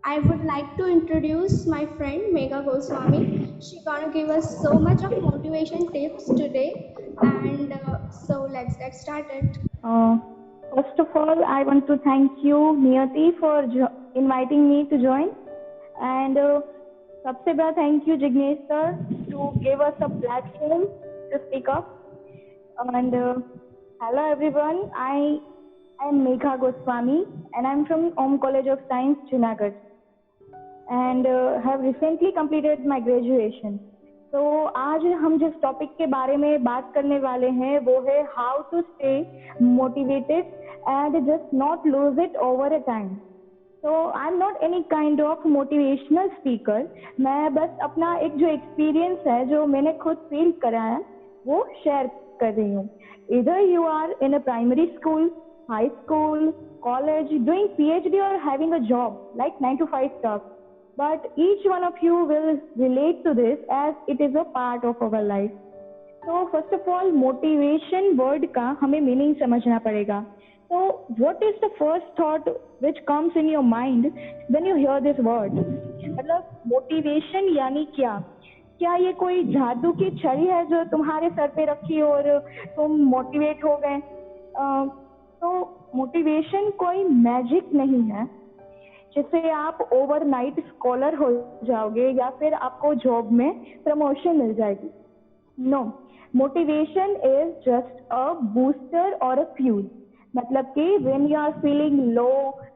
I would like to introduce my friend Megha Goswami. She gonna give us so much of motivation tips today, and so let's get started. Uh, First of all, I want to thank you, Niyati, for inviting me to join. And सबसे बड़ा thank you, Jignesh sir, to give us a platform to speak up. And hello everyone, I am Megha Goswami, and I'm from Om College of Science, Junagadh, and have recently completed my graduation. तो आज हम जिस topic के बारे में बात करने वाले हैं वो है how to stay motivated and just not lose it over a time. तो I am not any kind of motivational speaker. मैं बस अपना एक जो एक्सपीरियंस है जो मैंने खुद फील करा है वो शेयर कर रही हूँ. इधर you are in a primary school, high school, college, doing PhD or having a job like 9 to 5 stuff. But each one of you will relate to this as it is a part of our life. So first of all, motivation word का हमें meaning समझना पड़ेगा. So what is the first thought which comes in your mind when you hear this word? मतलब motivation यानी क्या? क्या ये कोई जादू की छड़ी है जो तुम्हारे सर पे रखी और तुम मोटिवेट हो गए? तो मोटिवेशन कोई मैजिक नहीं है जिससे आप ओवरनाइट स्कॉलर हो जाओगे या फिर आपको जॉब में प्रमोशन मिल जाएगी. No, motivation is just a booster or a fuel. मतलब कि when you are feeling low,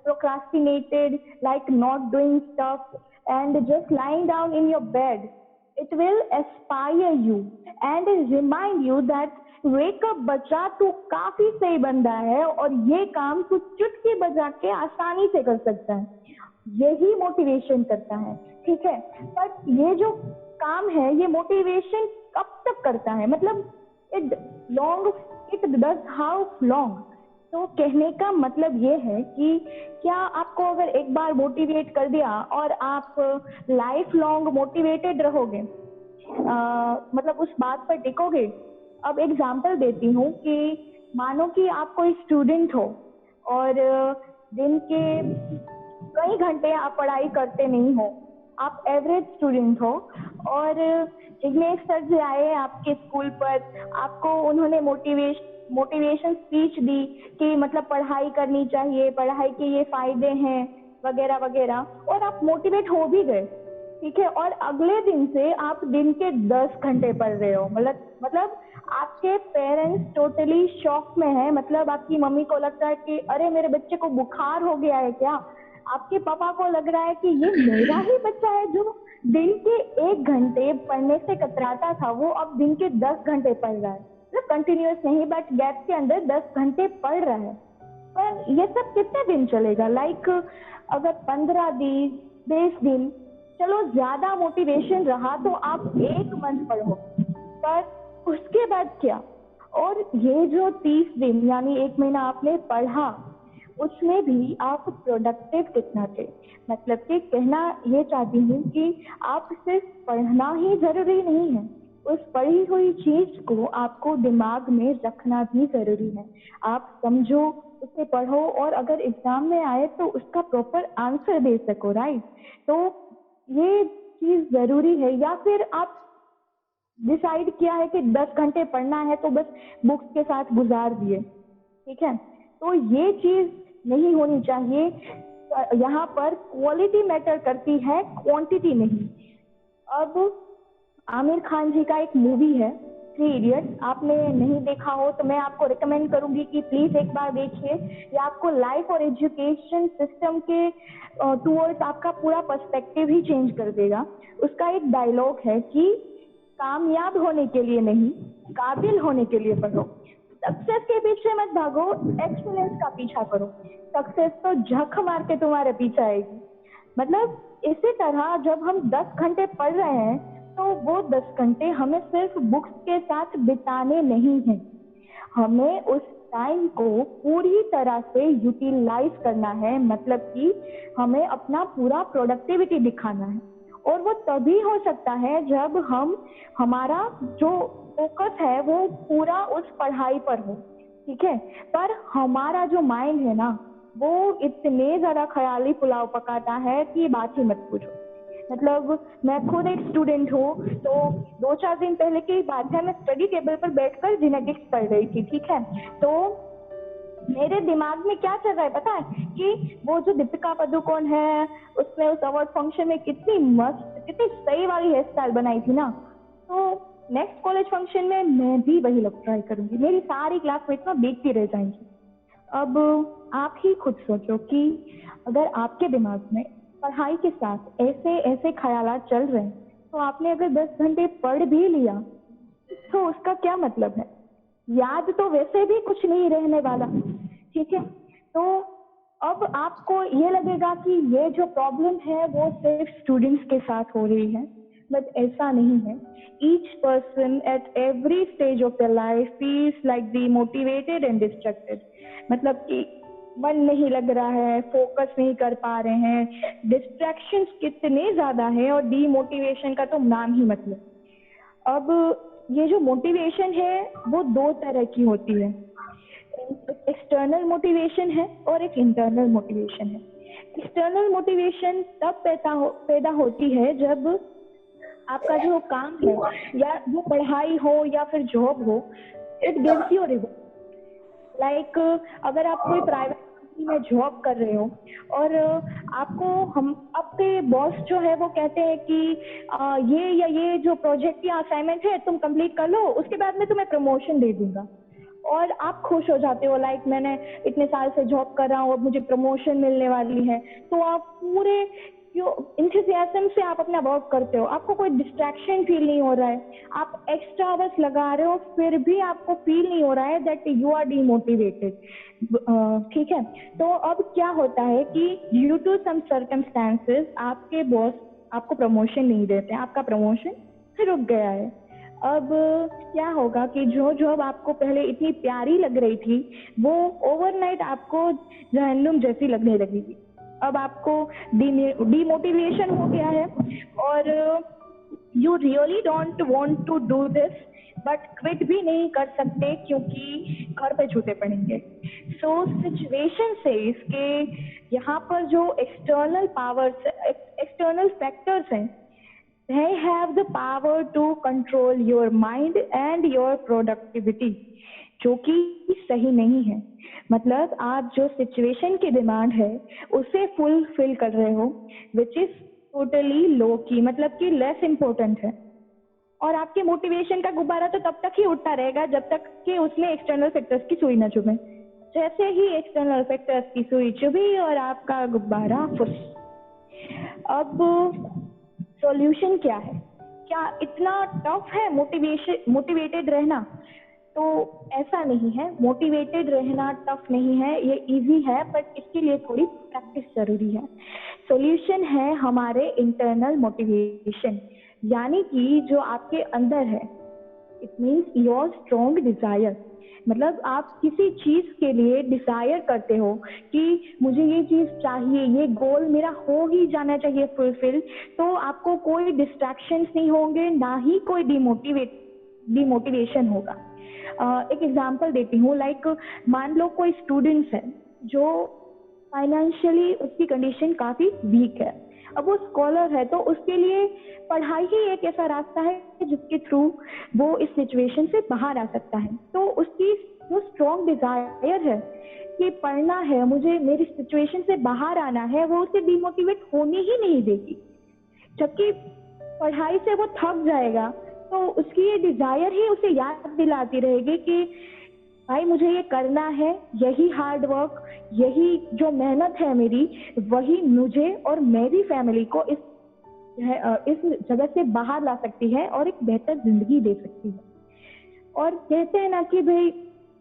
procrastinated, like not doing stuff and just lying down in your bed, it will aspire you and remind you that wake up बच्चा, तू काफी सही बंदा है और ये काम तू चुटकी बजा के आसानी से कर सकता है. यही मोटिवेशन करता है, ठीक है. बट ये जो काम है ये मोटिवेशन कब तक करता है, मतलब it long, it does how long. तो कहने का मतलब ये है कि क्या आपको अगर एक बार मोटिवेट कर दिया और आप लाइफ लॉन्ग मोटिवेटेड रहोगे, मतलब उस बात पर टिकोगे. अब एग्जांपल देती हूँ कि मानो कि आप कोई स्टूडेंट हो और दिन के कई घंटे आप पढ़ाई करते नहीं हो, आप एवरेज स्टूडेंट हो और जिग्नेश सर जी आए आपके स्कूल पर, आपको उन्होंने मोटिवेशन स्पीच दी कि मतलब पढ़ाई करनी चाहिए, पढ़ाई के ये फायदे हैं वगैरह वगैरह, और आप मोटिवेट हो भी गए, ठीक है. और अगले दिन से आप दिन के 10 घंटे पढ़ रहे हो. मतलब आपके पेरेंट्स टोटली शॉक में है. मतलब आपकी मम्मी को लगता है कि अरे मेरे बच्चे को बुखार हो गया है क्या. आपके पापा को लग रहा है कि ये मेरा ही बच्चा है जो दिन के 1 घंटे पढ़ने से कतराता था, वो अब दिन के 10 घंटे पढ़ रहा है. मतलब कंटिन्यूअस नहीं बट गैप के अंदर 10 घंटे पढ़ रहा है. पर ये सब कितने दिन चलेगा? लाइक अगर 15 दिन, 20 दिन, चलो ज्यादा मोटिवेशन रहा तो आप 1 मंथ पढ़ो, पर उसके बाद क्या? और ये जो 30 दिन यानी 1 महीना आपने पढ़ा, उसमें भी आप प्रोडक्टिव कितना थे. मतलब कि कहना ये चाहती हूँ कि आप सिर्फ पढ़ना ही जरूरी नहीं है, उस पढ़ी हुई चीज को आपको दिमाग में रखना भी जरूरी है. आप समझो, उसे पढ़ो और अगर एग्जाम में आए तो उसका प्रॉपर आंसर दे सको, राइट. तो ये चीज जरूरी है. या फिर आप डिसाइड किया है कि 10 घंटे पढ़ना है तो बस बुक्स के साथ गुजार दिए, ठीक है. तो ये चीज नहीं होनी चाहिए. यहाँ पर क्वालिटी मैटर करती है, क्वांटिटी नहीं. अब आमिर खान जी का एक मूवी है 3 इडियट्स, आपने नहीं देखा हो तो मैं आपको रिकमेंड करूंगी कि प्लीज एक बार देखिए. ये आपको लाइफ और एजुकेशन सिस्टम के टूवर्ड्स आपका पूरा पर्सपेक्टिव ही चेंज कर देगा. उसका एक डायलॉग है कि कामयाब होने के लिए नहीं, काबिल होने के लिए पढ़ो. सक्सेस के पीछे मत भागो, एक्सीलेंस का पीछा करो. सक्सेस तो झक मार के तुम्हारे पीछे आएगी. मतलब इसी तरह जब हम 10 घंटे पढ़ रहे हैं तो वो 10 घंटे हमें सिर्फ बुक्स के साथ बिताने नहीं हैं, हमें उस टाइम को पूरी तरह से यूटिलाइज करना है. मतलब कि हमें अपना पूरा प्रोडक्टिविटी दिखाना है. और वो तभी हो सकता है जब हमारा जो फोकस है वो पूरा उस पढ़ाई पर हो, ठीक है. पर हमारा जो माइंड है ना, वो इतने ज्यादा ख्याली पुलाव पकाता है कि बात ही मत पूछो। मतलब मैं खुद एक स्टूडेंट हूँ, तो 2-4 दिन पहले की बात है, मैं स्टडी टेबल पर बैठकर जेनेटिक्स पढ़ रही थी, ठीक है। तो मेरे दिमाग में क्या चल रहा है पता है, कि वो जो दीपिका पादुकोण है, उसने उस अवार्ड फंक्शन में कितनी मस्त, कितनी सही वाली हेयर स्टाइल बनाई थी ना। तो नेक्स्ट कॉलेज फंक्शन में मैं भी वही लुक ट्राई करूंगी, मेरी सारी क्लासमेट्स ना देखती रह जाएंगी। अब आप ही खुद सोचो कि अगर आपके दिमाग में पढ़ाई के साथ ऐसे ऐसे ख्यालात चल रहे हैं, तो आपने अगर 10 घंटे पढ़ भी लिया तो उसका क्या मतलब है? याद तो वैसे भी कुछ नहीं रहने वाला, ठीक है। तो अब आपको ये लगेगा कि ये जो प्रॉब्लम है वो सिर्फ स्टूडेंट्स के साथ हो रही है, बट ऐसा नहीं है। Each person at every stage of their life feels like demotivated and distracted. मतलब कि मन नहीं लग रहा है, फोकस नहीं कर पा रहे हैं, डिस्ट्रैक्शंस कितने ज्यादा है, और डीमोटिवेशन का तो नाम ही मत लो। अब ये जो मोटिवेशन है वो दो तरह की होती है, एक एक्सटर्नल मोटिवेशन है और एक इंटरनल मोटिवेशन है। एक्सटर्नल मोटिवेशन तब पैदा होती है जब आपका जो काम है, या वो पढ़ाई हो या फिर जॉब हो, it gives you reward. Like अगर आप कोई प्राइवेट कंपनी में जॉब कर रहे हो, और आपको हम आपके बॉस जो है वो कहते हैं कि ये या ये जो प्रोजेक्ट या असाइनमेंट है तुम कंप्लीट कर लो, उसके बाद में तुम्हें प्रमोशन दे दूंगा, और आप खुश हो जाते हो, लाइक मैंने इतने साल से जॉब कर रहा हूँ, अब मुझे प्रमोशन मिलने वाली है। तो आप पूरे जो इंथुसियाज्म से आप अपना वर्क करते हो, आपको कोई डिस्ट्रैक्शन फील नहीं हो रहा है, आप एक्स्ट्रा आवर्स लगा रहे हो, फिर भी आपको फील नहीं हो रहा है दैट यू आर डीमोटिवेटेड, ठीक है। तो अब क्या होता है कि ड्यू टू सम सर्कमस्टेंसेस आपके बॉस आपको प्रमोशन नहीं देते हैं, आपका प्रमोशन रुक गया है। अब क्या होगा कि जो जॉब आपको पहले इतनी प्यारी लग रही थी, वो ओवरनाइट आपको जहन्नुम जैसी लगने लगेगी। अब आपको डीमोटिवेशन हो गया है, और you really don't want to do this, but quit भी नहीं कर सकते क्योंकि घर पे छूटे पड़ेंगे। सो सिचुएशन से इसके यहाँ पर जो एक्सटर्नल पावर्स, एक्सटर्नल फैक्टर्स हैं, they have the power to control your mind and your productivity, जो कि सही नहीं है। मतलब आप जो सिचुएशन की डिमांड है उसे फुलफिल कर रहे हो, विच इज टोटली लो की, मतलब कि लेस इम्पोर्टेंट है। और आपके मोटिवेशन का गुब्बारा तो तब तक ही उड़ता रहेगा जब तक कि उसमें एक्सटर्नल फैक्टर्स की सुई न चुभे। जैसे ही एक्सटर्नल फैक्टर्स की सुई चुभी और आपका गुब्बारा फुस। अब सॉल्यूशन क्या है? क्या इतना टफ है मोटिवेटेड रहना? तो ऐसा नहीं है, मोटिवेटेड रहना टफ नहीं है, ये इजी है, बट इसके लिए थोड़ी प्रैक्टिस जरूरी है। सॉल्यूशन है हमारे इंटरनल मोटिवेशन, यानी कि जो आपके अंदर है। It means your strong Dzire. मतलब आप किसी चीज के लिए डिजायर करते हो कि मुझे ये चीज चाहिए, ये गोल मेरा हो ही जाना चाहिए फुलफिल, तो आपको कोई डिस्ट्रैक्शंस नहीं होंगे, ना ही कोई डिमोटिवेशन होगा। एक एग्जांपल देती हूँ, लाइक मान लो कोई स्टूडेंट्स है जो फाइनेंशियली उसकी कंडीशन काफी वीक है। अब वो स्कॉलर है, तो उसके लिए पढ़ाई ही एक ऐसा रास्ता है जिसके थ्रू वो इस सिचुएशन से बाहर आ सकता है। तो उसकी जो स्ट्रॉन्ग डिजायर है कि पढ़ना है, मुझे मेरी सिचुएशन से बाहर आना है, वो उसे डिमोटिवेट होने ही नहीं देगी। जबकि पढ़ाई से वो थक जाएगा, तो उसकी ये डिजायर ही उसे याद दिलाती रहेगी कि भाई मुझे ये करना है, यही हार्ड वर्क, यही जो मेहनत है मेरी, वही मुझे और मेरी फैमिली को इस जगह से बाहर ला सकती है और एक बेहतर जिंदगी दे सकती है। और कहते हैं ना कि भाई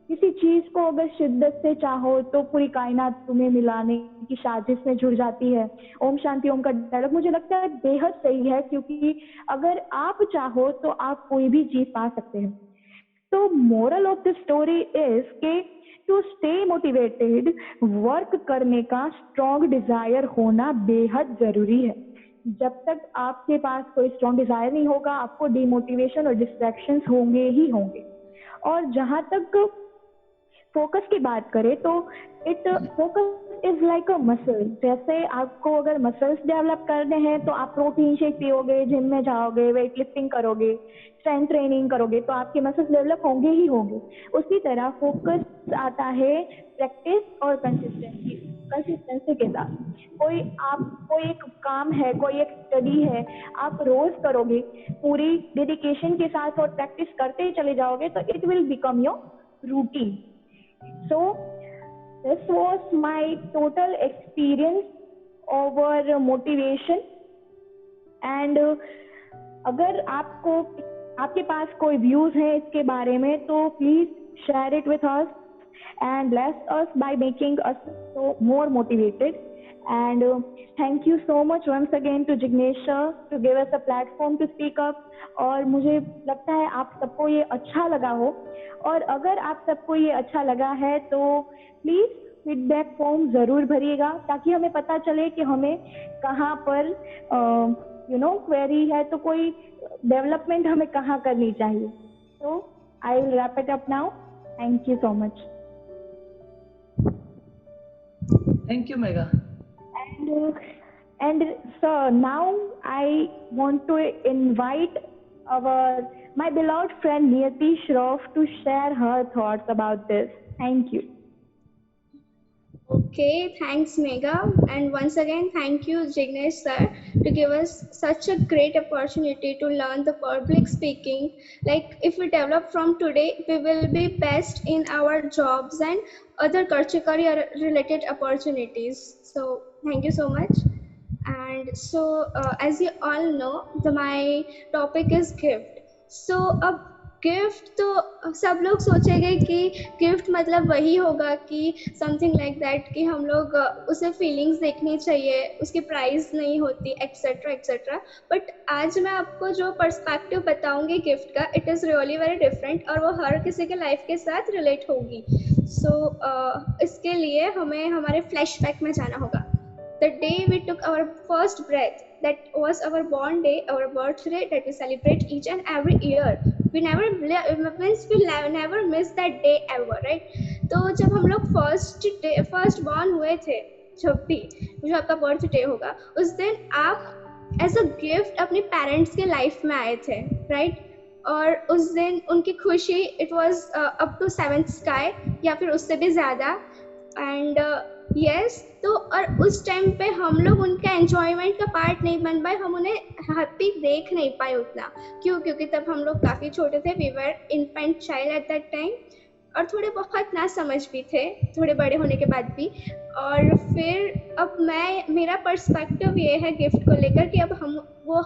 किसी चीज को अगर शिद्दत से चाहो तो पूरी कायनात तुम्हें मिलाने की साजिश में जुड़ जाती है। ओम शांति ओम का डायलॉग मुझे लगता है बेहद सही है, क्योंकि अगर आप चाहो तो आप कोई भी चीज पा सकते हैं। तो moral of the story is कि टू स्टे मोटिवेटेड, वर्क करने का स्ट्रॉन्ग डिजायर होना बेहद जरूरी है। जब तक आपके पास कोई स्ट्रॉन्ग डिजायर नहीं होगा, आपको डिमोटिवेशन और डिस्ट्रैक्शंस होंगे ही होंगे। और जहां तक फोकस की बात करें तो focus is like a muscle. जैसे आपको अगर मसल्स डेवलप करने हैं तो आप प्रोटीन शेक पियोगे, जिम में जाओगे, वेट लिफ्टिंग करोगे, स्ट्रेंथ ट्रेनिंग करोगे, तो आपके मसल्स डेवलप होंगे ही होंगे। उसी तरह फोकस आता है प्रैक्टिस और कंसिस्टेंसी के साथ। कोई एक काम है, कोई एक स्टडी है, आप रोज करोगे पूरी डेडिकेशन के साथ और प्रैक्टिस करते ही चले जाओगे तो it will become your routine. So this was my total experience over motivation and अगर आपके पास कोई व्यूज है इसके बारे में तो please share it with us and bless us by making us so more motivated. And thank you so much once again to Jignesh sir to give us a platform to speak up. और मुझे लगता है आप सबको ये अच्छा लगा हो, और अगर आप सबको ये अच्छा लगा है तो प्लीज फीडबैक फॉर्म जरूर भरिएगा ताकि हमें पता चले कि हमें कहाँ पर क्वेरी है, तो कोई डेवलपमेंट हमें कहाँ करनी चाहिए। तो I will wrap it up now. Thank you so much. Thank you, Megha. And so now I want to invite my beloved friend Niyati Shroff to share her thoughts about this. Thank you. Okay, thanks Megha, and once again thank you Jignesh sir to give us such a great opportunity to learn the public speaking. Like if we develop from today, we will be best in our jobs and other career related opportunities. So thank you so much. And so as you all know, my topic is gift. So अब gift तो सब लोग सोचेंगे कि gift मतलब वही होगा कि समथिंग लाइक दैट कि हम लोग उसे फीलिंग्स देखनी चाहिए, उसकी प्राइस नहीं होती एक्सेट्रा एक्सेट्रा। बट आज मैं आपको जो पर्सपेक्टिव बताऊंगी गिफ्ट का, it is really very different और वो हर किसी के लाइफ के साथ रिलेट होगी। सो इसके लिए हमें हमारे फ्लैशबैक में जाना होगा। The day we took our first breath, that was our born day, our birthday that we celebrate each and every year. We never miss that day ever, right? तो जब हम लोग first born हुए थे, जब भी जो आपका बर्थडे होगा उस दिन आप एज अ गिफ्ट अपने पेरेंट्स के लाइफ में आए थे, राइट? और उस दिन उनकी खुशी it was up to 7th sky या फिर उससे भी ज़्यादा। एंड यस तो और उस टाइम पे हम लोग उनका एंजॉयमेंट का पार्ट नहीं बन पाए, हम उन्हें हैप्पी देख नहीं पाए उतना। क्योंकि तब हम लोग काफ़ी छोटे थे, we were infant child at that time, और थोड़े बहुत ना समझ भी थे थोड़े बड़े होने के बाद भी। और फिर अब मेरा पर्सपेक्टिव ये है गिफ्ट को लेकर कि अब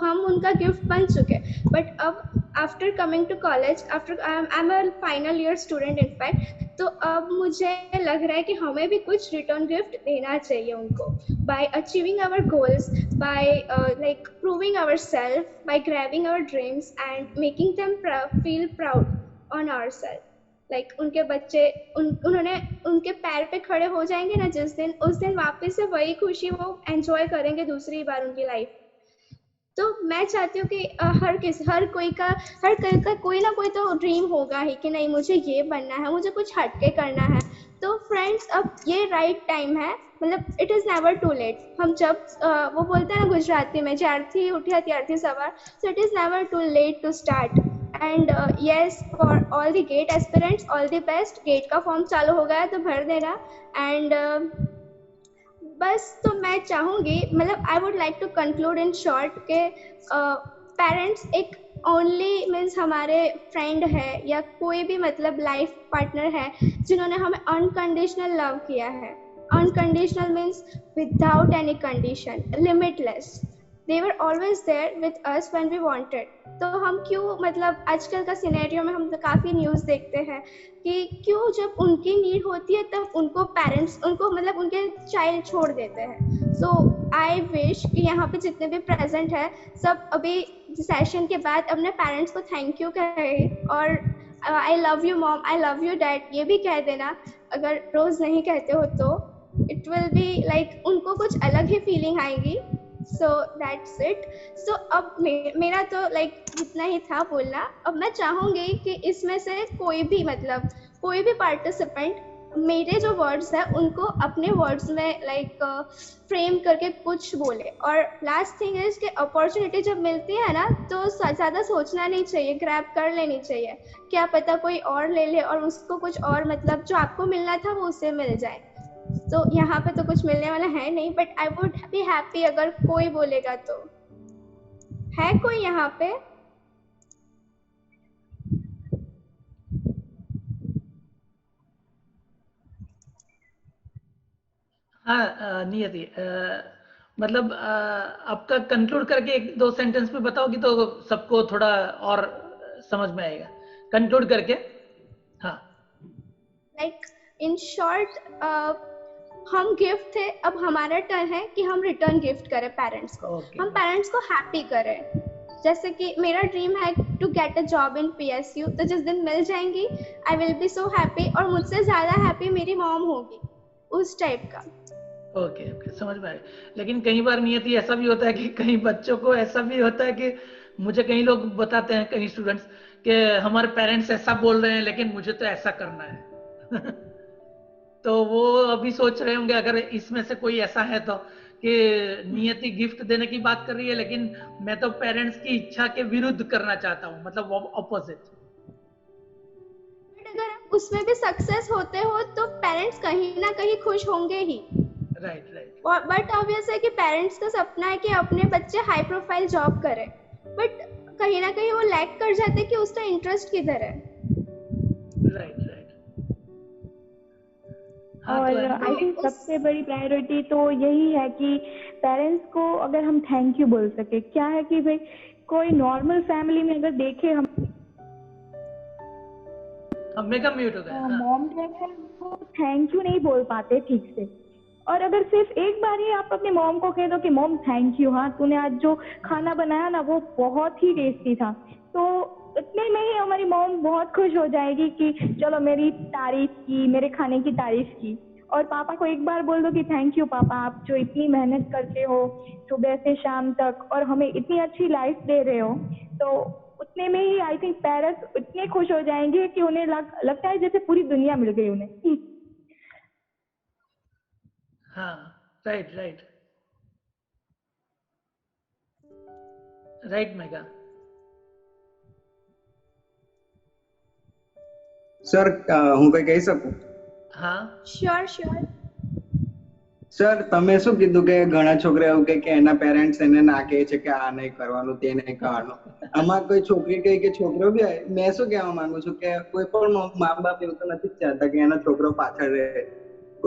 हम उनका गिफ्ट बन चुके। बट अब after coming to college, after I am a final year student in fact, तो अब मुझे लग रहा है कि हमें भी कुछ रिटर्न गिफ्ट देना चाहिए उनको, by achieving our goals, by like proving our self, by grabbing our dreams and making them feel proud on our self. Like उनके बच्चे उन्होंने उनके पैर पे खड़े हो जाएंगे ना जिस दिन, उस दिन वापस से वही खुशी वो एंजॉय करेंगे दूसरी बार उनकी लाइफ। तो मैं चाहती हूँ कि हर कोई का कोई ना कोई तो ड्रीम होगा ही कि नहीं मुझे ये बनना है, मुझे कुछ हटके करना है। तो फ्रेंड्स अब ये राइट टाइम है, मतलब it is never too late. हम जब वो बोलते हैं ना गुजराती में, ज्यारथी उठ्या ત્યારથી सवार, so it is never too late to start. And yes for all the GATE aspirants all the best. GATE का फॉर्म चालू हो गया है तो भर देना। एंड बस तो मैं चाहूँगी, मतलब I would like to conclude in short के पेरेंट्स एक ओनली मीन्स हमारे फ्रेंड है या कोई भी मतलब लाइफ पार्टनर है जिन्होंने हमें अनकंडीशनल लव किया है। Unconditional means without any condition, limitless. They were always there with us when we wanted. तो हम क्यों मतलब आजकल का सिनेरियो में हम काफ़ी न्यूज़ देखते हैं कि क्यों जब उनकी नीड होती है तब उनको पेरेंट्स उनको मतलब उनके चाइल्ड छोड़ देते हैं। सो आई विश कि यहाँ पे जितने भी प्रेजेंट है सब अभी सेशन के बाद अपने पेरेंट्स को थैंक यू कहे और I love you mom, I love you dad ये भी कह देना। अगर रोज़ नहीं कहते हो तो इट विल बी लाइक उनको कुछ अलग ही फीलिंग आएगी। So that's it. सो अब मेरा तो लाइक इतना ही था बोलना। अब मैं चाहूँगी कि इसमें से कोई भी पार्टिसिपेंट मेरे जो वर्ड्स है उनको अपने वर्ड्स में लाइक फ्रेम करके कुछ बोले। और लास्ट थिंग इज कि अपॉर्चुनिटी जब मिलती है ना तो ज़्यादा सोचना नहीं चाहिए, ग्रैब कर लेनी चाहिए। क्या पता कोई और ले ले और उसको कुछ और मतलब जो आपको मिलना था वो उसे मिल जाए। तो यहाँ पे तो कुछ मिलने वाला है नहीं, but I would be happy अगर कोई बोलेगा तो। है कोई यहाँ पे? हाँ नियति, मतलब आपका कंक्लूड करके एक दो सेंटेंस में बताओगी तो सबको थोड़ा और समझ में आएगा। कंक्लूड करके। हाँ। लाइक इन शॉर्ट, हम गिफ्ट थे, अब हमारा टर्न है कि हम रिटर्न गिफ्ट करें पेरेंट्स को। हम पेरेंट्स को हैप्पी करें। जैसे कि मेरा ड्रीम है to get a job in PSU, तो जिस दिन मिल जाएंगी I will be so happy, और मुझसे ज़्यादा हैप्पी मेरी मॉम होगी, उस टाइप का। ओके ओके, समझ में आया। लेकिन कई बार नियति ऐसा भी होता है कि कई बच्चों को ऐसा भी होता है कि मुझे कई लोग बताते हैं, कई स्टूडेंट्स, कि हमारे पेरेंट्स ऐसा बोल रहे हैं लेकिन मुझे तो ऐसा करना है। तो वो अभी सोच रहे होंगे अगर इसमें से कोई ऐसा है तो, कि नियति गिफ्ट देने की बात कर रही है लेकिन मैं तो पेरेंट्स की इच्छा के विरुद्ध करना चाहता हूँ, मतलब ऑपोजिट। बट अगर आप उसमें भी सक्सेस होते हो तो पेरेंट्स कहीं ना कहीं खुश होंगे ही। Right right. बट ऑब्वियस है कि पेरेंट्स का सपना है कि अपने बच्चे हाई प्रोफाइल जॉब करें, बट कहीं ना कहीं वो लैक कर जाते हैं कि उसका इंटरेस्ट किधर है। Right right. हाँ तो और आई थिंक सबसे बड़ी प्रायोरिटी तो यही है कि पेरेंट्स को अगर हम थैंक यू बोल सके। क्या है कि भाई कोई नॉर्मल फैमिली में अगर देखे हम मेगा म्यूट हो गया। मॉम जो है वो थैंक यू नहीं बोल पाते ठीक से। और अगर सिर्फ एक बार ही आप अपने मॉम को कह दो कि मॉम थैंक यू, हाँ तूने आज जो खाना बनाया ना वो बहुत ही टेस्टी था, तो इतने में ही हमारी मॉम बहुत खुश हो जाएगी कि चलो मेरी तारीफ की, मेरे खाने की तारीफ की। और पापा को एक बार बोल दो कि थैंक यू पापा, आप जो इतनी मेहनत करते हो सुबह से शाम तक और हमें इतनी अच्छी लाइफ दे रहे हो, तो उतने में ही आई थिंक पेरेंट्स इतने खुश हो जाएंगे कि उन्हें लगता है जैसे पूरी दुनिया मिल गई उन्हें। हाँ right right right mega. Sir હું કઈ કહી શકું? हाँ શ્યોર શ્યોર। સર તમે શું કીધું કે ઘણા છોકરા એવું કે એના પેરેન્ટ્સ એને ના કહે છે કે આ નહીં કરવાનું તે નહીં કરવાનું, આમાં કોઈ છોકરી કહે કે છોકરો બી હોય, મેં શું કહેવા માંગુ છું કે કોઈ પણ મા બાપ એવું તો નથી જ ચાહતા કે એનો છોકરો પાછળ રહે.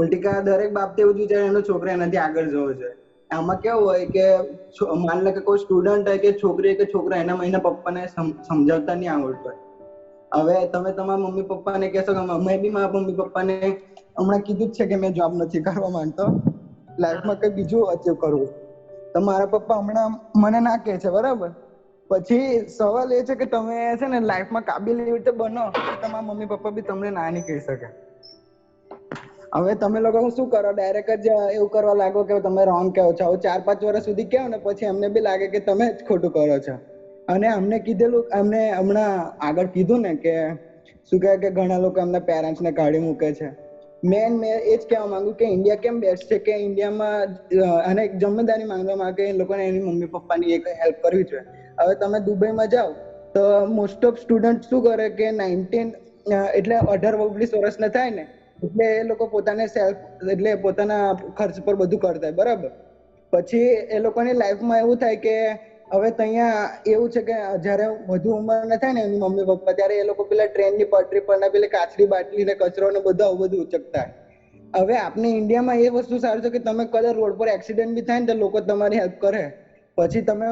ઉલટી દરેક બાપ તો એવું જ વિચારે એનો છોકરો એનાથી આગળ જવો જોઈએ. આમાં કેવું હોય કે માન લો કે કોઈ સ્ટુડન્ટ હોય કે છોકરી કે છોકરો એના એના પપ્પાને સમજાવતા નહીં આવડતું હોય. હવે તમે તમારા મમ્મી પપ્પાને કહેશો કે મેં બી મારા મમ્મી પપ્પાને હમણાં કીધું જ છે કે મેં જોબ નથી કરવા માંગતો, લાઈફમાં કઈ બીજું અચીવ કરવું, તો મારા પપ્પા હમણાં મને ના કહે છે બરાબર. પછી સવાલ એ છે કે તમે છે ને લાઈફમાં કાબિલ એવી રીતે બનો કે તમારા મમ્મી પપ્પા બી તમને ના નહીં કહી શકે. હવે તમે લોકો શું કરો, ડાયરેક્ટ જ એવું કરવા લાગો કે તમે રોંગ કહો છો. 4-5 વર્ષ સુધી કહો ને પછી અમને બી લાગે કે તમે જ ખોટું કરો છો. અને અમને કીધેલું, અમને હમણાં આગળ કીધું ને કે શું કહે કે ઘણા લોકો એમના પેરેન્ટ્સ ને કાઢી મૂકે છે. મેં એ જ કહેવા માંગુ કે ઇન્ડિયા કેમ બેસ્ટ છે કે ઇન્ડિયામાં અને એક જવાબદારી માંગવા માંગે એ લોકોને એની મમ્મી પપ્પાની એક હેલ્પ કરવી જોઈએ. હવે તમે દુબઈમાં જાઓ તો મોસ્ટ ઓફ સ્ટુડન્ટ શું કરે કે 19 એટલે 18-19 વર્ષના થાય ને એટલે એ લોકો પોતાને સેલ્ફ એટલે પોતાના ખર્ચ પર બધું કરતા હોય બરાબર. પછી એ લોકોની લાઈફમાં એવું થાય કે હવે ત્યાં એવું છે કે જયારે વધુ ઉંમર થાય ને એની મમ્મી પપ્પા, ત્યારે એ લોકો પેલા ટ્રેનની પટરી પર પેલી કાચરી બાટલી ને કચરો ને બધું આવું બધું ઉચકતા. હવે આપણે ઇન્ડિયામાં એ વસ્તુ સારું છે કે તમે કદાચ રોડ પર એક્સિડન્ટ બી થાય ને તો લોકો તમારી હેલ્પ કરે. પછી તમે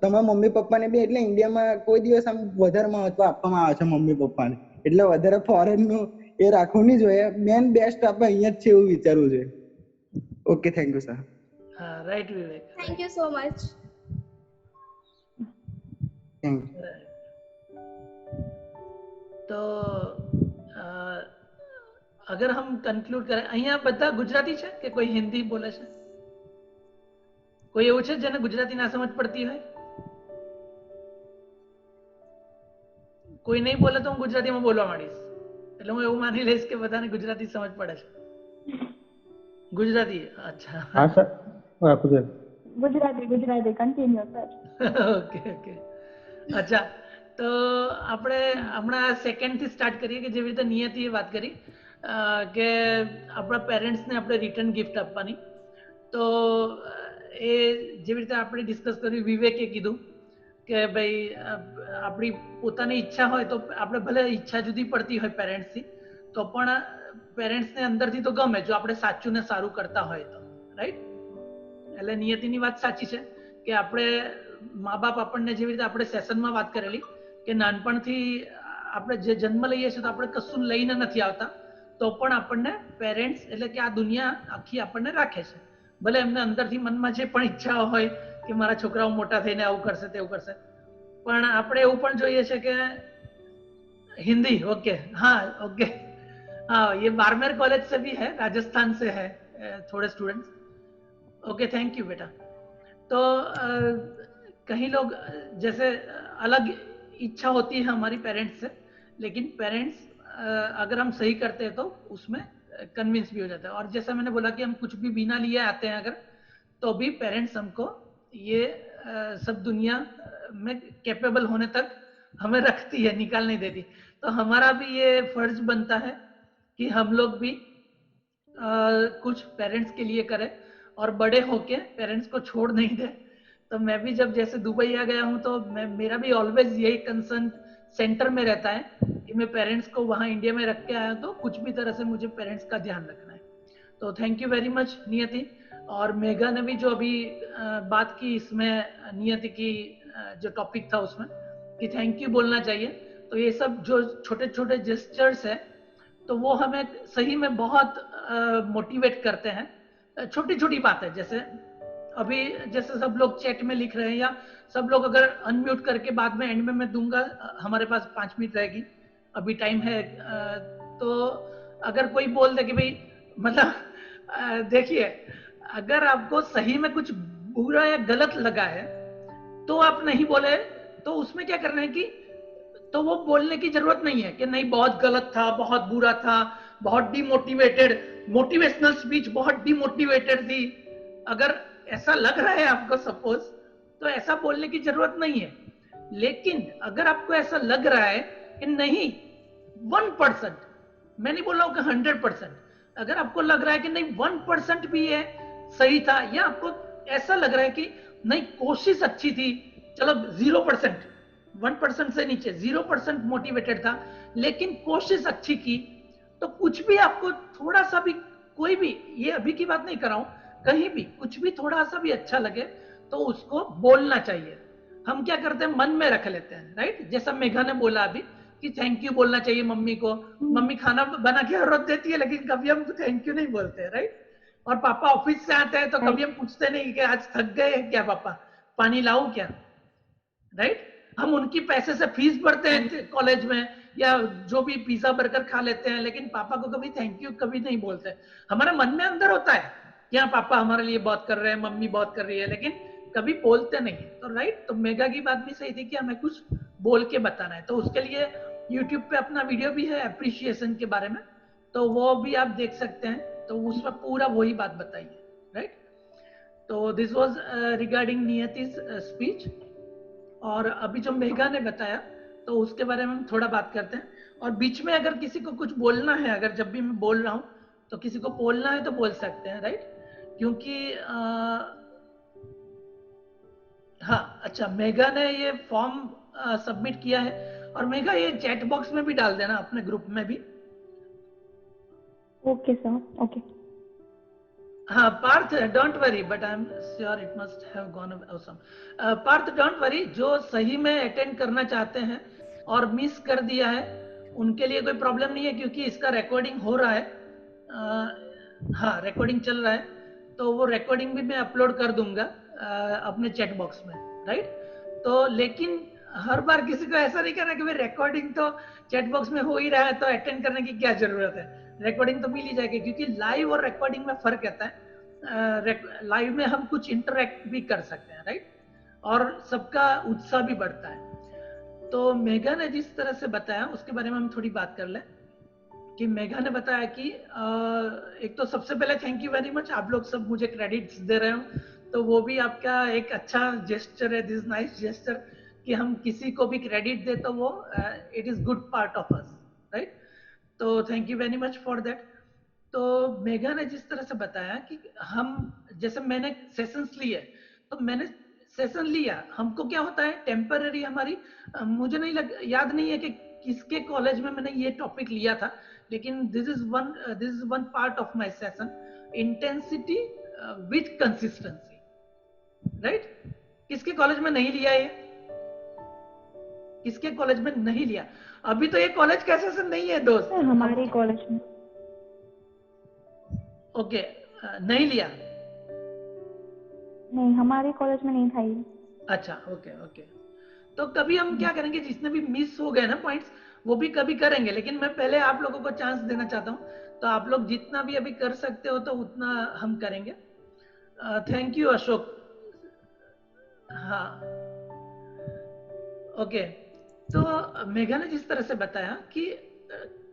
તમારા મમ્મી પપ્પાને બી, એટલે ઇન્ડિયામાં કોઈ દિવસ આમ વધારે મહત્વ આપવામાં આવે છે મમ્મી પપ્પાને, એટલે વધારે ફોરેન નું એ રાખવું નહીં જોઈએ. મેન બેસ્ટ આપણે અહીંયા જ છે એવું વિચારવું જોઈએ. Okay, thank you sir. हाँ right Vivek. Thank you so much. Thank you. तो अगर हम कंक्लूड करें, અહીંયા બધા ગુજરાતી છે કે કોઈ હિન્દી બોલે છે? કોઈ એવું છે જેને ગુજરાતી ના સમજ પડતી હોય? કોઈ નહીં બોલે તો હું ગુજરાતીમાં બોલવા માંડીશ. એટલે હું એવું માની લઈશ કે બધાને ગુજરાતી સમજ પડે છે. ગુજરાતી, અચ્છા. હા sir, Gujarati. Gujarati continue sir. Okay okay, અચ્છા. તો આપણે હમણાં સેકન્ડ થી સ્ટાર્ટ કરીએ કે જેવી રીતે નિયતિએ વાત કરી કે આપણા પેરેન્ટ્સને આપણે રિટર્ન ગિફ્ટ આપવાની. તો એ જેવી રીતે આપણે ડિસ્કસ કર્યું, વિવેકે કીધું કે ભાઈ આપણી પોતાની ઈચ્છા હોય તો આપણે ભલે ઈચ્છા જુદી પડતી હોય પેરેન્ટ્સથી, તો પણ પેરેન્ટ્સને અંદરથી તો ગમે જો આપણે સાચું ને સારું કરતા હોય તો, રાઈટ? એટલે નિયતિની વાત સાચી છે કે આપણે મા બાપ આપણને જેવી રીતે આપણે સેશનમાં વાત કરેલી કે નાનપણથી આપણે જે જન્મ લઈએ છીએ તો આપણે કશું લઈને નથી આવતા, તો પણ આપણને પેરેન્ટ્સ એટલે કે આ દુનિયા આખી આપણને રાખે છે. ભલે એમને અંદરથી મનમાં જે પણ ઈચ્છાઓ હોય કે મારા છોકરાઓ મોટા થઈને આવું કરશે તેવું કરશે, પણ આપણે એવું પણ જોઈએ છે કે हिंदी ओके, हाँ ओके, हाँ ये बारमेर कॉलेज से भी है, राजस्थान से है थोड़े स्टूडेंट्स. ओके थैंक यू बेटा. तो कहीं लोग जैसे अलग इच्छा होती है हमारी पेरेंट्स से, लेकिन पेरेंट्स अगर हम सही करते हैं तो उसमें कन्विंस भी हो जाता है. और जैसा मैंने बोला कि हम कुछ भी बिना लिए आते हैं अगर, तो भी पेरेंट्स हमको ये सब दुनिया में कैपेबल होने तक हमें रखती है, निकाल नहीं देती. तो हमारा भी ये फर्ज बनता है कि हम लोग भी कुछ पेरेंट्स के लिए करें और बड़े होके पेरेंट्स को छोड़ नहीं दे. तो मैं भी जब जैसे दुबई आ गया हूँ तो मेरा भी ऑलवेज यही कंसर्न सेंटर में रहता है कि मैं पेरेंट्स को वहाँ इंडिया में रख के आया तो कुछ भी तरह से मुझे पेरेंट्स का ध्यान रखना है. तो थैंक यू वेरी मच नियति. और मेघा ने भी जो अभी बात की इसमें नियति की जो टॉपिक था उसमें कि थैंक यू बोलना चाहिए, तो ये सब जो छोटे छोटे जेस्चर्स है तो वो हमें सही में बहुत मोटिवेट करते हैं. छोटी छोटी बात है, जैसे अभी जैसे सब लोग चैट में लिख रहे हैं या सब लोग अगर अनम्यूट करके बाद में एंड में मैं दूंगा, हमारे पास 5 मिनट रहेगी, अभी टाइम है, तो अगर कोई बोल दे कि भाई मतलब देखिए अगर आपको सही में कुछ बुरा या गलत लगा है तो आप नहीं बोले, तो उसमें क्या करना है कि तो वो बोलने की जरूरत नहीं है कि नहीं बहुत गलत था, बहुत बुरा था, बहुत डिमोटिवेटेड, मोटिवेशनल स्पीच बहुत डिमोटिवेटेड थी. अगर ऐसा लग रहा है आपको सपोज, तो ऐसा बोलने की जरूरत नहीं है. लेकिन अगर आपको ऐसा लग रहा है कि नहीं 1%, मैं नहीं बोल रहा हूं कि 100%, अगर आपको लग रहा है कि नहीं 1% भी है सही था, या आपको ऐसा लग रहा है कि नहीं कोशिश अच्छी थी, चलो 0%, 1% से नीचे 0% मोटिवेटेड था लेकिन कोशिश अच्छी की, तो कुछ भी आपको थोड़ा सा भी, कोई भी, ये अभी की बात नहीं कर रहा हूं, कहीं भी कुछ भी थोड़ा सा भी अच्छा लगे तो उसको बोलना चाहिए. हम क्या करते हैं मन में रख लेते हैं, राइट? जैसा मेघा ने बोला अभी कि थैंक यू बोलना चाहिए मम्मी को, मम्मी खाना बना के हर रोज देती है लेकिन कभी हम थैंक यू नहीं बोलते, राइट? और पापा ऑफिस से आते हैं तो कभी हम पूछते नहीं कि आज थक गए हैं क्या पापा, पानी लाऊं क्या, राइट? हम उनकी पैसे से फीस भरते हैं कॉलेज में या जो भी पिज्जा बर्गर खा लेते हैं, लेकिन पापा को कभी थैंक यू कभी नहीं बोलते. हमारे मन में अंदर होता है कि हाँ पापा हमारे लिए बहुत कर रहे हैं, मम्मी बहुत कर रही है, लेकिन कभी बोलते नहीं है. तो राइट, तो मेगा की बात भी सही थी कि हमें कुछ बोल के बताना है. तो उसके लिए यूट्यूब पे अपना वीडियो भी है अप्रिशिएशन के बारे में, तो वो भी आप देख सकते हैं, तो उसमें पूरा वही बात बताई है, राइट? तो दिस वाज रिगार्डिंग नियति's स्पीच. और अभी जो मेघा ने बताया तो उसके बारे में हम थोड़ा बात करते हैं. और बीच में अगर किसी को कुछ बोलना है, अगर जब भी मैं बोल रहा हूँ तो किसी को बोलना है तो बोल सकते हैं, राइट? क्योंकि हाँ अच्छा, मेघा ने ये फॉर्म सबमिट किया है, और मेघा ये चैट बॉक्स में भी डाल देना अपने ग्रुप में भी. Okay sir, okay. हाँ Parth, don't worry, but I am sure it must have gone awesome. Parth don't worry, जो सही में अटेंड करना चाहते हैं और मिस कर दिया है उनके लिए कोई प्रॉब्लम नहीं है, क्योंकि इसका रिकॉर्डिंग हो रहा है. हाँ रिकॉर्डिंग चल रहा है, तो वो रिकॉर्डिंग भी मैं अपलोड कर दूंगा अपने चैट बॉक्स में, राइट? तो लेकिन हर बार किसी को ऐसा नहीं करना कि भाई रिकॉर्डिंग तो चैट बॉक्स में हो ही रहा है तो अटेंड करने की क्या जरूरत है. रिकॉर्डिंग तो मिल ही जाएगी, क्योंकि लाइव और रिकॉर्डिंग में फर्क रहता है. लाइव में हम कुछ इंटरेक्ट भी कर सकते हैं, राइट? और सबका उत्साह भी बढ़ता है. तो मेघा ने जिस तरह से बताया उसके बारे में हम थोड़ी बात कर लें. कि मेघा ने बताया कि एक तो सबसे पहले थैंक यू वेरी मच, आप लोग सब मुझे क्रेडिट्स दे रहे हो, तो वो भी आपका एक अच्छा जेस्चर है, दिस नाइस जेस्चर, कि हम किसी को भी क्रेडिट दे तो वो it is good part of us, right. तो thank you very much for that. तो मेघा ने जिस तरह से बताया कि हम, जैसे मैंने सेशंस लिए, तो मैंने सेशन लिया, हमको क्या होता है टेम्पररी हमारी, मुझे नहीं याद नहीं है कि किसके कॉलेज में मैंने ये टॉपिक लिया था, लेकिन this is one part of my session, intensity with consistency, right. किसके कॉलेज में नहीं लिया ये, किसके कॉलेज में नहीं लिया? अभी तो ये कॉलेज का सेशन नहीं है दोस्त, हमारे कॉलेज में। ओके, नहीं लिया? नहीं, हमारे कॉलेज में नहीं था ये। अच्छा, ओके ओके। तो कभी हम क्या करेंगे, जिसने भी मिस हो गए ना पॉइंट्स, वो भी कभी करेंगे, लेकिन मैं पहले आप लोगों को चांस देना चाहता हूँ, तो आप लोग जितना भी अभी कर सकते हो तो उतना हम करेंगे। Thank you Ashok. हाँ, ओके। तो मेघा ने जिस तरह से बताया कि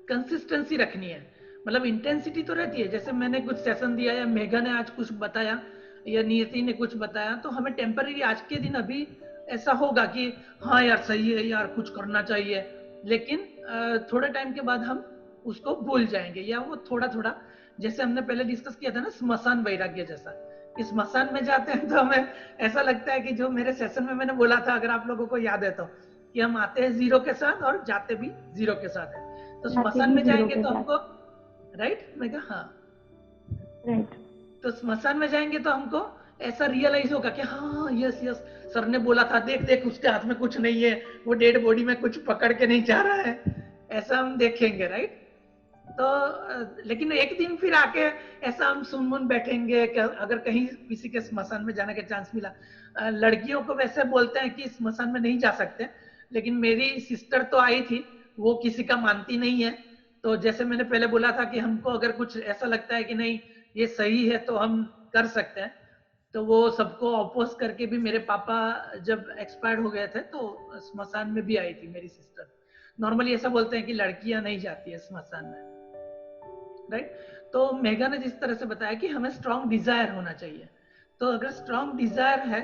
कंसिस्टेंसी रखनी है, मतलब इंटेंसिटी तो रहती है, जैसे मैंने कुछ सेशन दिया या मेघा ने आज कुछ बताया या नियति ने कुछ बताया, तो हमें टेम्पररी आज के दिन अभी ऐसा होगा कि हाँ यार सही है यार, कुछ करना चाहिए, लेकिन थोड़े टाइम के बाद हम उसको भूल जाएंगे, या वो थोड़ा थोड़ा, जैसे हमने पहले डिस्कस किया था ना स्मशान वैराग्य जैसा, इस स्मशान में जाते हैं तो हमें ऐसा लगता है कि जो मेरे सेशन में मैंने बोला था, अगर आप लोगों को याद है तो, कि हम आते हैं जीरो के साथ और जाते भी जीरो के साथ है। तो स्मशान में जाएंगे तो हमको, राइट मैं कहा, हाँ राइट, तो स्मशान में जाएंगे तो हमको ऐसा रियलाइज होगा कि हाँ यस यस, सर ने बोला था, देख देख उसके हाथ में कुछ नहीं है, वो डेड बॉडी में कुछ पकड़ के नहीं जा रहा है, ऐसा हम देखेंगे, राइट। तो लेकिन एक दिन फिर आके ऐसा हम सुन बैठेंगे कि अगर कहीं किसी के स्मशान में जाने का चांस मिला, लड़कियों को वैसे बोलते हैं कि स्मशान में नहीं जा सकते, लेकिन मेरी सिस्टर तो आई थी, वो किसी का मानती नहीं है, तो जैसे मैंने पहले बोला था कि हमको अगर कुछ ऐसा लगता है कि नहीं ये सही है तो हम कर सकते हैं, तो वो सबको अपोज करके भी, मेरे पापा जब एक्सपायर्ड हो गए थे तो स्मशान में भी आई थी मेरी सिस्टर। नॉर्मली ऐसा बोलते हैं कि लड़कियां नहीं जाती है स्मशान में, राइट। तो मेघा ने जिस तरह से बताया कि हमें स्ट्रॉन्ग डिजायर होना चाहिए, तो अगर स्ट्रॉन्ग डिजायर है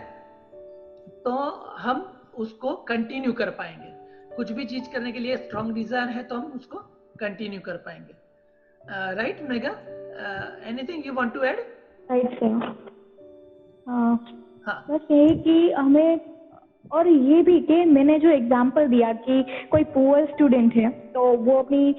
तो हम उसको कंटिन्यू कर पाएंगे, कुछ भी चीज करने के लिए स्ट्रॉन्ग डिजायर है तो हम उसको कंटिन्यू कर पाएंगे, right Megha? Anything you want to add? Right sir. हाँ, बस यही कि हमें, और ये भी कि मैंने जो एग्जांपल दिया कि कोई पुअर स्टूडेंट है तो वो अपनी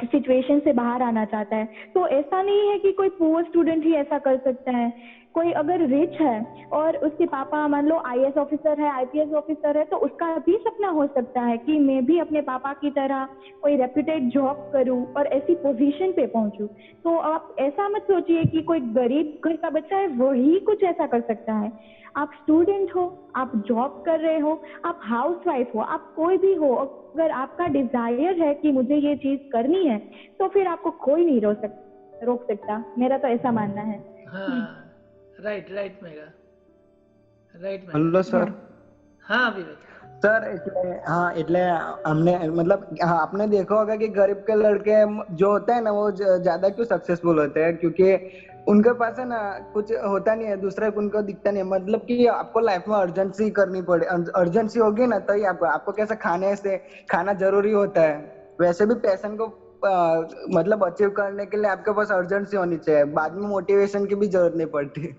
सिचुएशन से बाहर आना चाहता है, तो ऐसा नहीं है कि कोई पुअर स्टूडेंट ही ऐसा कर सकता है। कोई अगर रिच है और उसके पापा मान लो आईएएस ऑफिसर है, आईपीएस ऑफिसर है, तो उसका भी सपना हो सकता है कि मैं भी अपने पापा की तरह कोई रेप्यूटेड जॉब करूं और ऐसी पोजीशन पे पहुंचूं। तो आप ऐसा मत सोचिए कि कोई गरीब घर का बच्चा है वही कुछ ऐसा कर सकता है। आप स्टूडेंट हो, आप जॉब कर रहे हो, आप हाउसवाइफ हो, आप कोई भी हो, अगर आपका डिजायर है कि मुझे ये चीज करनी है तो फिर आपको कोई नहीं रोक सकता। मेरा तो ऐसा मानना है। हाँ, right right Megha, right Megha. Hello sir. हाँ विवेक। सर એટલે हमने मतलब हाँ आपने देखा होगा कि गरीब के लड़के जो होते हैं ना वो ज्यादा क्यों सक्सेसफुल होते हैं, क्योंकि उनके पास है ना कुछ होता नहीं है, दूसरे को उनको दिखता नहीं है, मतलब कि आपको लाइफ में अर्जेंसी करनी पड़े, अर्जेंसी होगी ना तो ही आपको कैसे खाने से खाना जरूरी होता है, वैसे भी पैशन को मतलब अचीव करने के लिए आपके पास अर्जेंसी होनी चाहिए, बाद में मोटिवेशन की भी जरूरत नहीं पड़ती।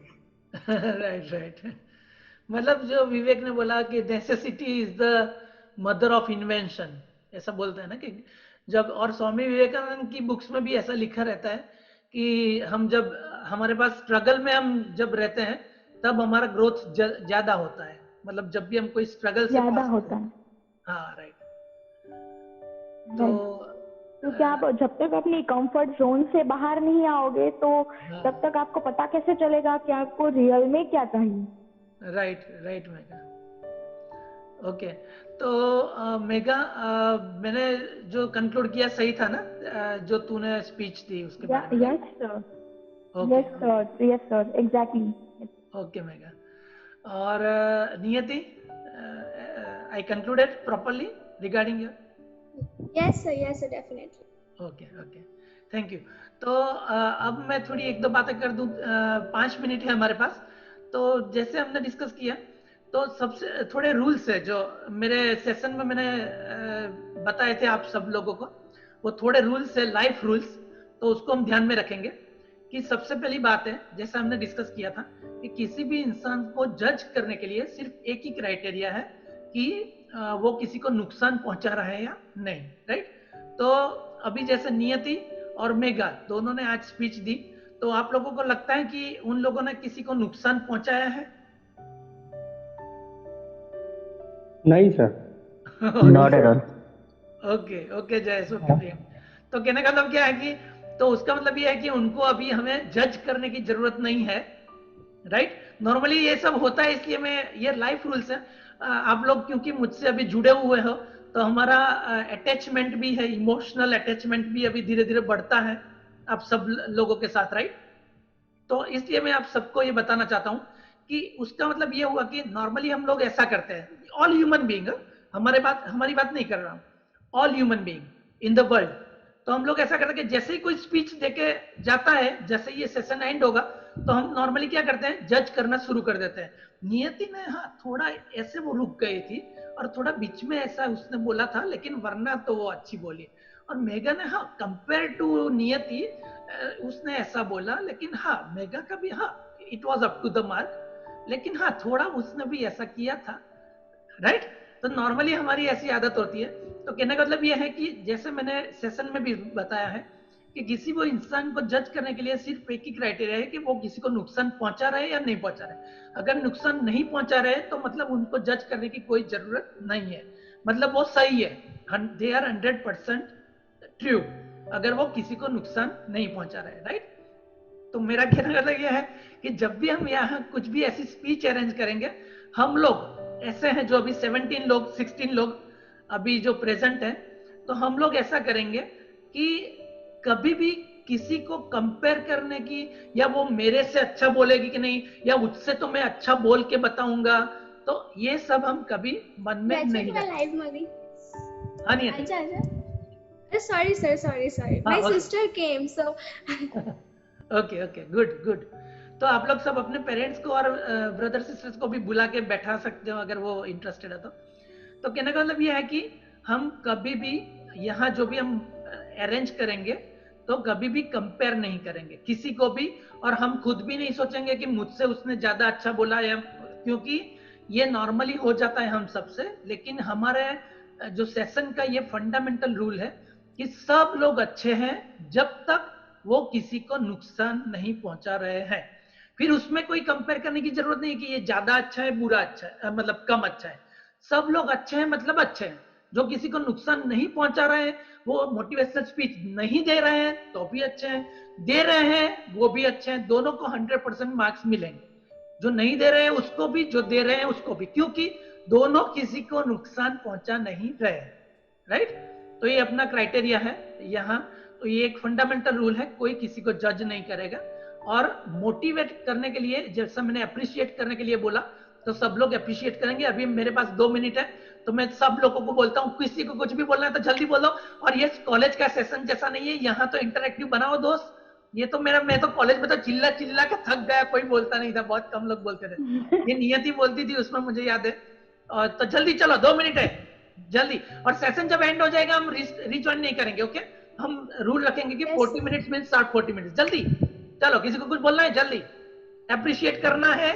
राइट राइट, मतलब जो विवेक ने बोला कि necessity is the mother of invention, ऐसा बोलते हैं ना कि जब, और स्वामी विवेकानंद की बुक्स में भी ऐसा लिखा रहता है कि हम जब हमारे पास स्ट्रगल में हम जब रहते हैं तब हमारा ग्रोथ ज्यादा होता है, मतलब जब भी हम कोई स्ट्रगल से ज्यादा पास होता होते हैं। है, हाँ राइट। तो राइट। क्योंकि आप जब तक अपनी कंफर्ट जोन से बाहर नहीं आओगे तो तब तक आपको पता कैसे चलेगा कि आपको रियल में क्या चाहिए। Right right Megha, okay. तो मेघा, मैंने जो कंक्लूड किया सही था ना, जो तूने स्पीच दी उसके बारे में, yes right? Sir, okay yes sir, yes sir, exactly. Okay Megha. और Niyati, I concluded properly regarding your? Yes sir, yes sir, definitely. Okay okay, thank you. तो अब मैं थोड़ी एक दो बातें कर दूं। 5 मिनट है हमारे पास। तो जैसे हमने डिस्कस किया, तो सबसे थोड़े रूल्स है जो मेरे सेशन में मैंने बताए थे आप सब लोगों को। वो थोड़े रूल्स है, लाइफ रूल्स, तो उसको हम ध्यान में रखेंगे। कि सबसे पहली बात है, जैसा हमने डिस्कस किया था, कि किसी भी इंसान को जज करने के लिए सिर्फ एक ही क्राइटेरिया है कि वो किसी को नुकसान पहुंचा रहा है या नहीं, राइट। तो अभी जैसे नियति और मेगा दोनों ने आज स्पीच दी, तो आप लोगों को लगता है कि उन लोगों ने किसी को नुकसान पहुंचाया है? नहीं sir, not at all. Okay okay Jayesh, okay Priyam. तो कहने का मतलब क्या है कि, तो उसका मतलब ये है कि उनको अभी हमें जज करने की जरूरत नहीं है, राइट। नॉर्मली ये सब होता है, इसलिए मैं, ये लाइफ रूल्स है। आप लोग क्योंकि मुझसे अभी जुड़े हुए हो, तो हमारा अटैचमेंट भी है, इमोशनल अटैचमेंट भी अभी धीरे धीरे बढ़ता है आप सब लोगों के साथ, राइट। तो इसलिए मैं आप सबको ये बताना चाहता हूँ कि उसका मतलब ये हुआ कि नॉर्मली हम लोग ऐसा करते हैं, ऑल ह्यूमन बीइंग, हमारी बात नहीं कर रहा हूँ, all human being in the world. तो हम लोग ऐसा करते हैं कि जैसे ही कोई स्पीच देके जाता है, जैसे ये सेशन एंड होगा, तो हम नॉर्मली क्या करते हैं, जज करना शुरू कर देते हैं। नियति ने हाँ थोड़ा ऐसे वो रुक गई थी, और थोड़ा बीच में ऐसा उसने बोला था, लेकिन वरना तो वो अच्छी बोली। और मेगा ने हाँ कंपेयर टू नियति उसने ऐसा बोला, लेकिन हाँ मेगा का भी हाँ it was up to the mark, लेकिन हाँ थोड़ा उसने भी ऐसा किया था, राइट। तो नॉर्मली हमारी ऐसी आदत होती है। तो कहने का मतलब ये है कि जैसे मैंने सेशन में भी बताया है कि किसी को इंसान को जज करने के लिए सिर्फ एक ही क्राइटेरिया है कि वो किसी को नुकसान पहुंचा रहे या नहीं पहुंचा रहे। अगर नुकसान नहीं पहुंचा रहे तो मतलब उनको जज करने की कोई जरूरत नहीं है, मतलब वो सही है, दे आर 100% ट्रू, अगर वो किसी को नुकसान नहीं पहुंचा रहे, राइट। तो मेरा कहने का मतलब यह है कि जब भी हम यहाँ कुछ भी ऐसी स्पीच अरेंज करेंगे, हम लोग ऐसे हैं जो अभी 17 लोग 16 लोग अभी जो प्रेजेंट हैं, तो हम लोग ऐसा करेंगे कि कभी भी किसी को कंपेयर करने की, या वो मेरे से अच्छा बोलेगी कि नहीं, या उससे तो मैं अच्छा बोल के बताऊंगा, तो ये सब हम कभी मन में नहीं मैं रखें। लाइव में भी हाँ नहीं आजा आजा, sorry sir, sorry, my sister came so okay okay, good good. तो आप लोग सब अपने पेरेंट्स को और ब्रदर सिस्टर्स को भी बुला के बैठा सकते हो अगर वो इंटरेस्टेड है तो कहने का मतलब ये है कि हम कभी भी यहाँ जो भी हम अरेंज करेंगे, तो कभी भी कंपेयर नहीं करेंगे किसी को भी, और हम खुद भी नहीं सोचेंगे कि मुझसे उसने ज्यादा अच्छा बोला, या क्योंकि ये नॉर्मली हो जाता है हम सबसे। लेकिन हमारे जो सेशन का ये फंडामेंटल रूल है कि सब लोग अच्छे हैं जब तक वो किसी को नुकसान नहीं पहुंचा रहे हैं। फिर उसमें कोई कंपेयर करने की जरूरत नहीं कि ये ज्यादा अच्छा है, बुरा अच्छा है, मतलब कम अच्छा है। सब लोग अच्छे हैं, मतलब अच्छे हैं। जो किसी को नुकसान नहीं पहुंचा रहे हैं, वो मोटिवेशनल स्पीच नहीं दे रहे हैं तो भी अच्छे हैं, दे रहे हैं वो भी अच्छे हैं। दोनों को 100% मार्क्स मिलेंगे, जो नहीं दे रहे हैं उसको भी, जो दे रहे हैं उसको भी, क्योंकि दोनों किसी को नुकसान पहुंचा नहीं रहे, राइट। तो ये अपना क्राइटेरिया है यहाँ। तो ये एक फंडामेंटल रूल है, कोई किसी को जज नहीं करेगा। और मोटिवेट करने के लिए, जैसा मैंने अप्रिशिएट करने के लिए बोला, तो सब लोग अप्रिशिएट करेंगे। अभी मेरे पास 2 मिनट है, तो मैं सब लोगों को बोलता हूँ, किसी को कुछ भी बोलना है तो जल्दी बोलो। और ये कॉलेज का सेशन जैसा नहीं है, यहाँ तो इंटरेक्टिव बनाओ दोस्त। ये तो मैं तो कॉलेज में तो चिल्ला चिल्ला के थक गया, कोई बोलता नहीं था, बहुत कम लोग बोलते थे। ये नियति बोलती थी उसमें, मुझे याद है। और तो जल्दी चलो, 2 मिनट है, जल्दी। और सेशन जब एंड हो जाएगा हम रिज्वाइन नहीं करेंगे, ओके। हम रूल रखेंगे कि 40 मिनट्स में स्टार्ट 40 मिनट्स। जल्दी चलो, किसी को कुछ बोलना है, जल्दी अप्रिशिएट करना है।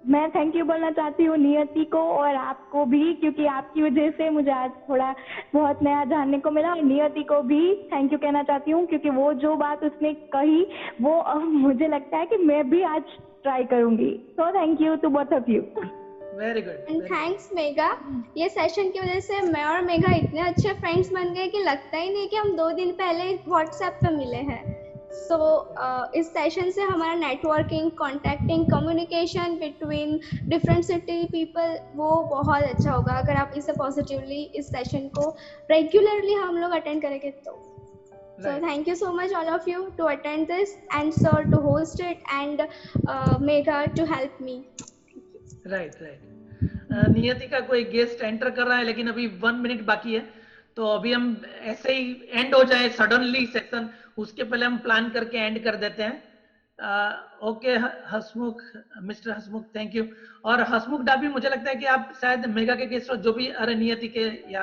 मैं थैंक यू बोलना चाहती हूँ नियति को और आपको भी, क्योंकि आपकी वजह से मुझे आज थोड़ा बहुत नया जानने को मिला। और नियति को भी थैंक यू कहना चाहती हूँ, क्योंकि वो जो बात उसने कही वो मुझे लगता है कि मैं भी आज ट्राई करूंगी। So thank you to both of you. Very good and thanks Megha. ये सेशन की वजह से मैं और मेगा इतने अच्छे फ्रेंड्स बन गए कि लगता ही नहीं कि हम 2 दिन पहले व्हाट्सएप पे मिले हैं। सो इस सेशन से हमारा networking, contacting, communication between different city people वो बहुत अच्छा होगा अगर आप इसे पॉजिटिवली इस सेशन को रेगुलरली हम लोग अटेंड करेंगे तो। So thank you so much all of you to attend this, and sir to host it, and Megha to help me. Right. नियति का कोई गेस्ट एंटर कर रहा है, लेकिन अभी 1 मिनट बाकी है, तो अभी हम ऐसे ही एंड हो जाए सडनली सेक्शन, उसके पहले हम प्लान करके एंड कर देते हैं। Okay Hasmukh, mister Hasmukh, thank you. और हसमुख डाबी, मुझे लगता है कि आप शायद मेगा के गेस्ट हो, जो भी अरे नियति के, या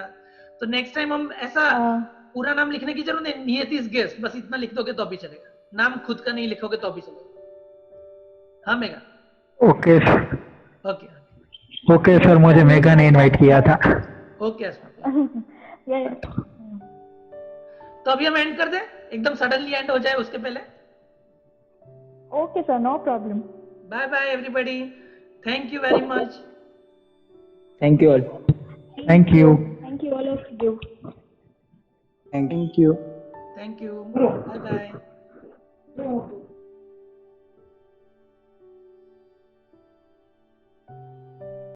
तो नेक्स्ट टाइम हम ऐसा पूरा नाम लिखने की जरूरत नहीं, नियति इज गेस्ट बस इतना लिख दोगे तो भी चलेगा, नाम खुद का नहीं लिखोगे तो भी चलेगा। हाँ mega? Okay okay okay sir, मुझे मेगा ने इनवाइट किया था। ओके तो अभी हम एंड कर दें, एकदम सडनली एंड हो जाए उसके पहले। Okay sir, no problem. Bye bye everybody, thank you very much. Thank you all. Thank you. Thank you all of you. Thank you. Thank you. Thank you, bye bye.